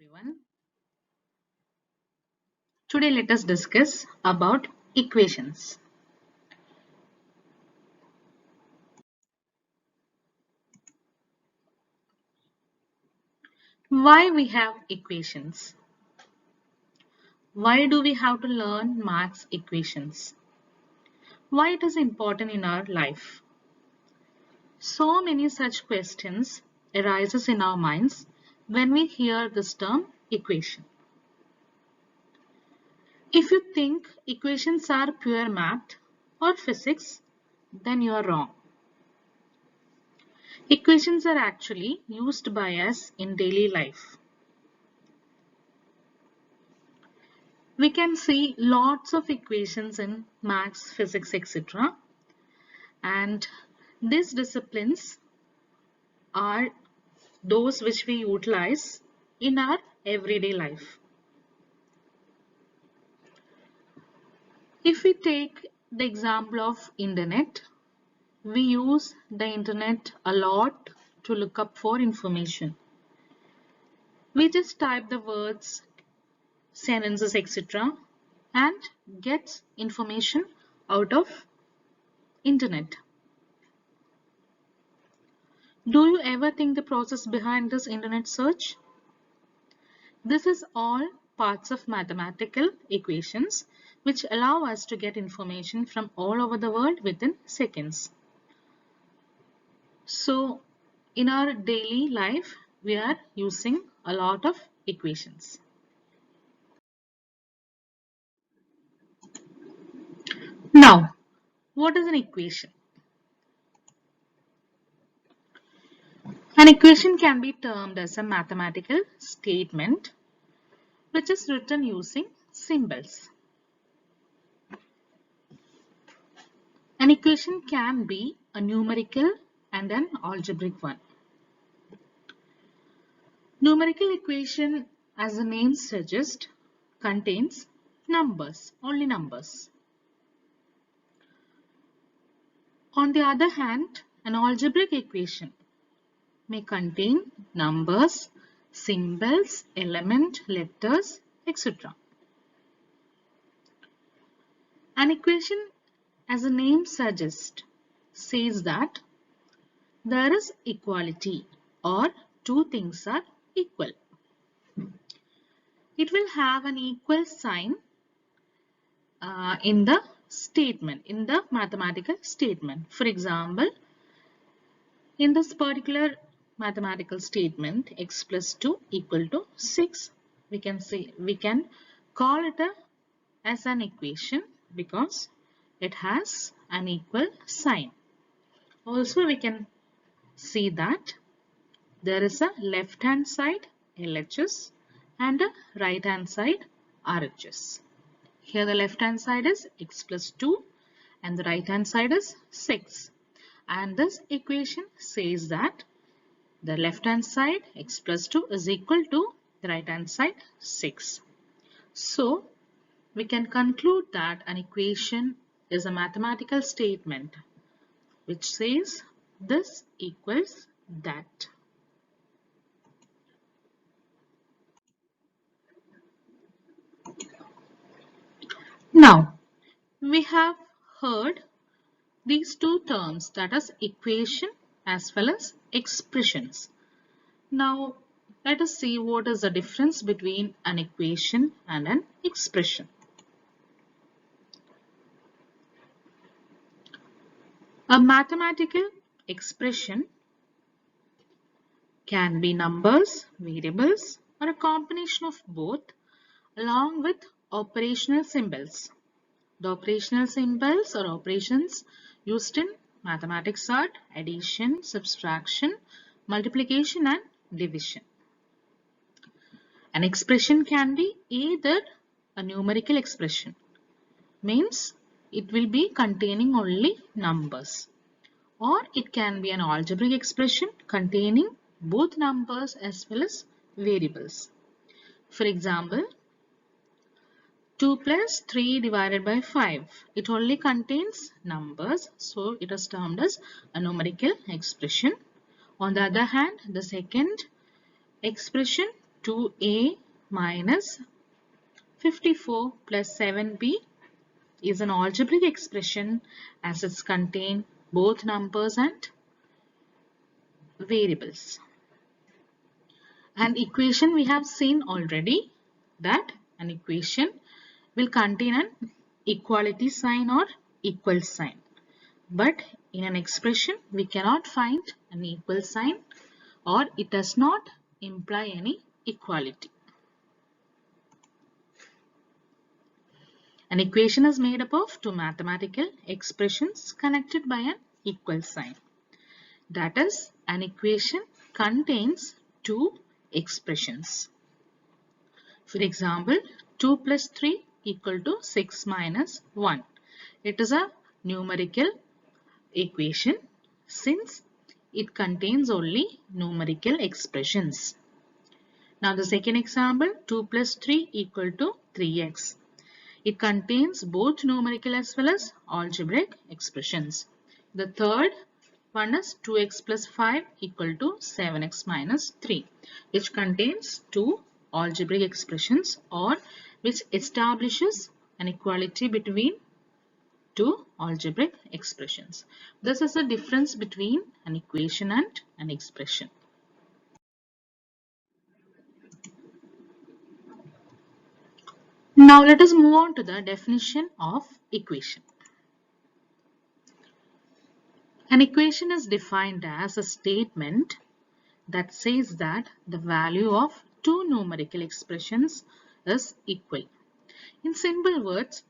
everyone. Today let us discuss about equations. Why we have equations? Why do we have to learn maths equations? Why it is important in our life? So many such questions arises in our minds when we hear this term equation. If you think equations are pure math or physics, then you are wrong. Equations are actually used by us in daily life. We can see lots of equations in maths, physics, etc. And these disciplines are those which we utilize in our everyday life. If we take the example of internet, we use the internet a lot to look up for information. We just type the words, sentences, etc. and get information out of internet. Do you ever think the process behind this internet search? This is all parts of mathematical equations which allow us to get information from all over the world within seconds. So in our daily life, we are using a lot of equations. Now, what is an equation? An equation can be termed as a mathematical statement which is written using symbols. An equation can be a numerical and an algebraic one. Numerical equation, as the name suggests, contains numbers, only numbers. On the other hand, an algebraic equation may contain numbers, symbols, element, letters, etc. An equation, as the name suggests, says that there is equality or two things are equal. It will have an equal sign in the statement, in the mathematical statement. For example, in this particular mathematical statement, x plus 2 equal to 6, we can call it as an equation because it has an equal sign. Also, we can see that there is a left hand side LHS and a right hand side RHS. Here the left hand side is x plus 2 and the right hand side is 6. And this equation says that the left hand side x plus 2 is equal to the right hand side 6. So we can conclude that an equation is a mathematical statement which says this equals that. Now we have heard these two terms, that is equation as well as expressions. Now let us see what is the difference between an equation and an expression. A mathematical expression can be numbers, variables, or a combination of both along with operational symbols. The operational symbols or operations used in mathematics are addition, subtraction, multiplication and division. An expression can be either a numerical expression, means it will be containing only numbers, or it can be an algebraic expression containing both numbers as well as variables. For example, 2 plus 3 divided by 5. It only contains numbers, so it is termed as a numerical expression. On the other hand, the second expression, 2a minus 54 plus 7b is an algebraic expression as it's contain both numbers and variables. An equation we have seen already that an equation will contain an equality sign or equal sign. But in an expression we cannot find an equal sign or it does not imply any equality. An equation is made up of two mathematical expressions connected by an equal sign. That is, an equation contains two expressions. For example, 2 plus 3 equal to 6 minus 1. It is a numerical equation since it contains only numerical expressions. Now the second example, 2 plus 3 equal to 3x. It contains both numerical as well as algebraic expressions. The third one is 2x plus 5 equal to 7x minus 3, which contains two algebraic expressions or which establishes an equality between two algebraic expressions. This is the difference between an equation and an expression. Now let us move on to the definition of equation. An equation is defined as a statement that says that the value of two numerical expressions is equal. In simple words,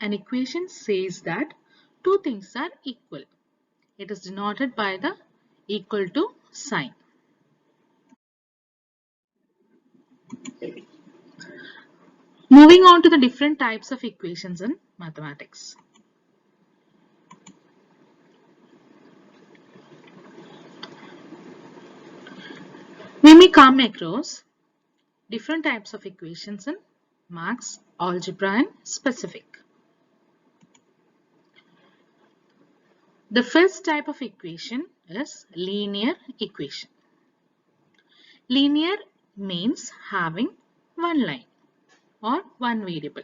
an equation says that two things are equal. It is denoted by the equal to sign. Moving on to the different types of equations in mathematics. We may come across different types of equations in maths, algebra and specific. The first type of equation is linear equation. Linear means having one line or one variable.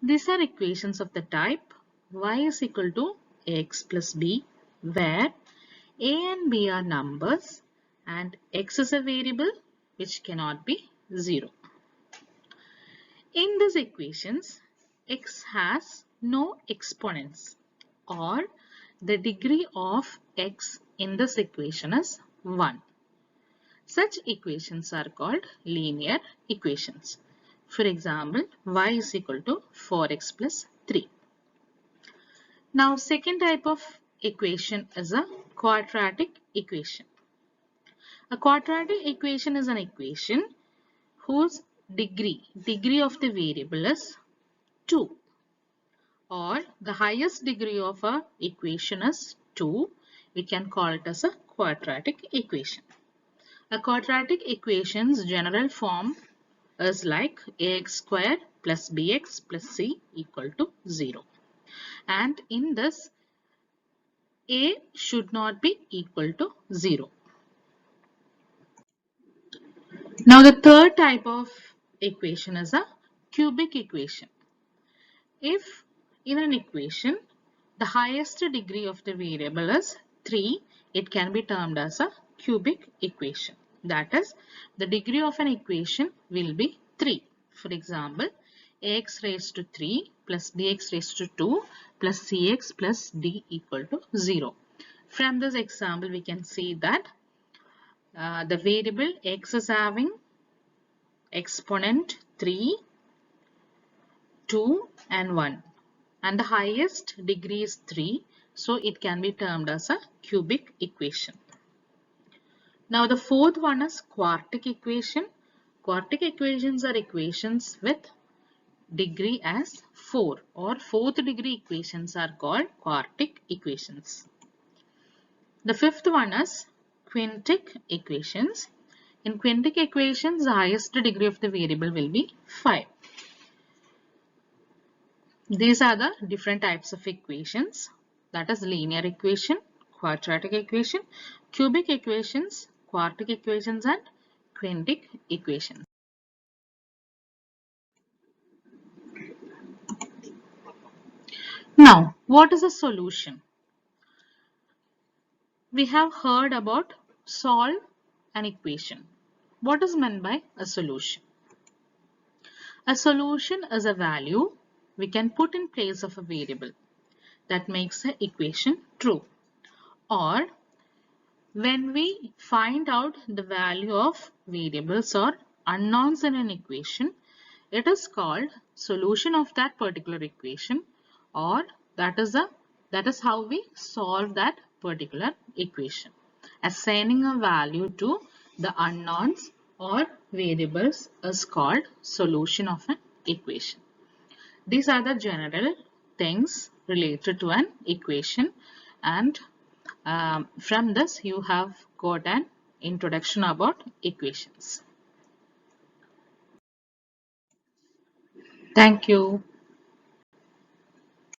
These are equations of the type y is equal to ax plus b, where a and b are numbers and x is a variable which cannot be 0. In these equations, x has no exponents or the degree of x in this equation is 1. Such equations are called linear equations. For example, y is equal to 4x plus 3. Now, second type of equation is a quadratic equation. A quadratic equation is an equation whose degree of the variable is 2, or the highest degree of a equation is 2. We can call it as a quadratic equation. A quadratic equation's general form is like ax square plus bx plus c equal to 0. And in this, a should not be equal to 0. Now the third type of equation is a cubic equation. If in an equation the highest degree of the variable is 3, it can be termed as a cubic equation. That is, the degree of an equation will be 3. For example, ax raised to 3 plus bx raised to 2 plus cx plus d equal to 0. From this example, we can see that the variable x is having exponent 3, 2 and 1, and the highest degree is 3, so it can be termed as a cubic equation. Now the fourth one is quartic equation. Quartic equations are equations with degree as 4, or fourth degree equations are called quartic equations. The fifth one is quintic equations. In quintic equations, the highest degree of the variable will be 5. These are the different types of equations, that is linear equation, quadratic equation, cubic equations, quartic equations and quadratic equations. Now, what is a solution? We have heard about solve an equation. What is meant by a solution? A solution is a value we can put in place of a variable that makes the equation true. Or when we find out the value of variables or unknowns in an equation, it is called solution of that particular equation, or that is how we solve that particular equation. Assigning a value to the unknowns or variables is called solution of an equation. These are the general things related to an equation, and from this you have got an introduction about equations. Thank you.